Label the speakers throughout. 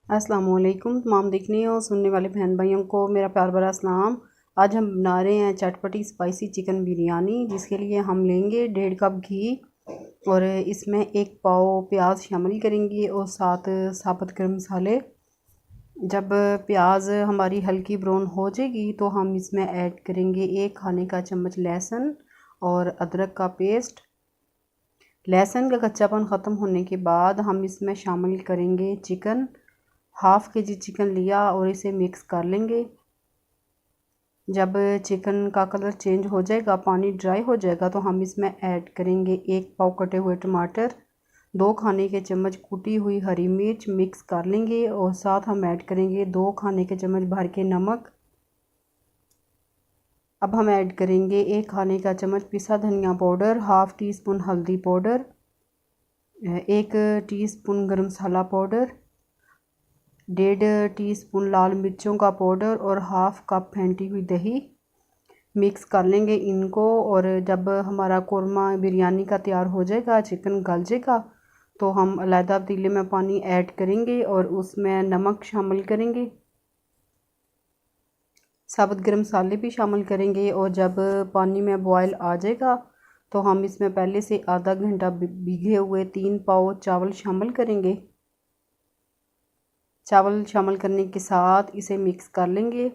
Speaker 1: अस्सलामुअलैकुम तमाम देखने और सुनने वाले बहन भाइयों को मेरा प्यार भरा सलाम। आज हम बना रहे हैं चटपटी स्पाइसी चिकन बिरयानी, जिसके लिए हम लेंगे 1.5 कप घी और इसमें 1 पाव प्याज शामिल करेंगे और साथ साबुत गर्म मसाले। जब प्याज हमारी हल्की ब्राउन हो जाएगी तो हम इसमें ऐड करेंगे 1 खाने का चम्मच लहसुन और अदरक का पेस्ट। लहसुन का कच्चापन ख़त्म होने के बाद हम इसमें शामिल करेंगे चिकन। हाफ़ के जी चिकन लिया और इसे मिक्स कर लेंगे। जब चिकन का कलर चेंज हो जाएगा, पानी ड्राई हो जाएगा, तो हम इसमें ऐड करेंगे 1 पाव कटे हुए टमाटर, 2 खाने के चम्मच कुटी हुई हरी मिर्च। मिक्स कर लेंगे और साथ हम ऐड करेंगे 2 खाने के चम्मच भर के नमक। अब हम ऐड करेंगे 1 खाने का चम्मच पिसा धनिया पाउडर, हाफ़ टी स्पून हल्दी पाउडर, 1 टीस्पून गरम मसाला पाउडर, 1.5 टीस्पून लाल मिर्चों का पाउडर और हाफ़ कप फेंटी हुई दही। मिक्स कर लेंगे इनको और जब हमारा कोरमा बिरयानी का तैयार हो जाएगा, चिकन गल जाएगा, तो हम अलहदा पतीले में पानी ऐड करेंगे और उसमें नमक शामिल करेंगे, साबुत गर्म मसाले भी शामिल करेंगे। और जब पानी में बॉयल आ जाएगा तो हम इसमें पहले से आधा घंटा भीगे हुए 3 पाव चावल शामिल करेंगे। चावल शामिल करने के साथ इसे मिक्स कर लेंगे।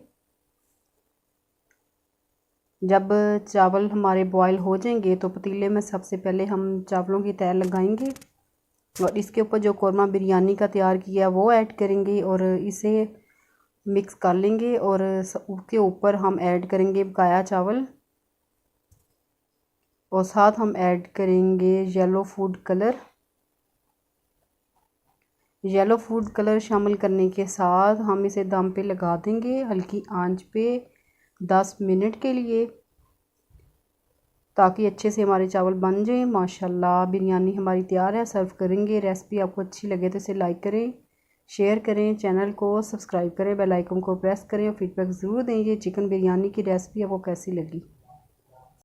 Speaker 1: जब चावल हमारे बॉयल हो जाएंगे तो पतीले में सबसे पहले हम चावलों की तह लगाएंगे और इसके ऊपर जो कोरमा बिरयानी का तैयार किया वो ऐड करेंगे और इसे मिक्स कर लेंगे और उसके ऊपर हम ऐड करेंगे बकाया चावल और साथ हम ऐड करेंगे yellow food colour. Yellow food colour शामिल करने के साथ हम इसे दम पे लगा देंगे हल्की आंच पे 10 मिनट के लिए, ताकि अच्छे से हमारे चावल बन जाएं। माशाल्लाह बिरयानी हमारी तैयार है, सर्व करेंगे। रेसिपी आपको अच्छी लगे तो इसे लाइक करें, शेयर करें, चैनल को सब्सक्राइब करें, बेल आइकन को प्रेस करें और फीडबैक ज़रूर दें ये चिकन बिरयानी की रेसिपी आपको कैसी लगी।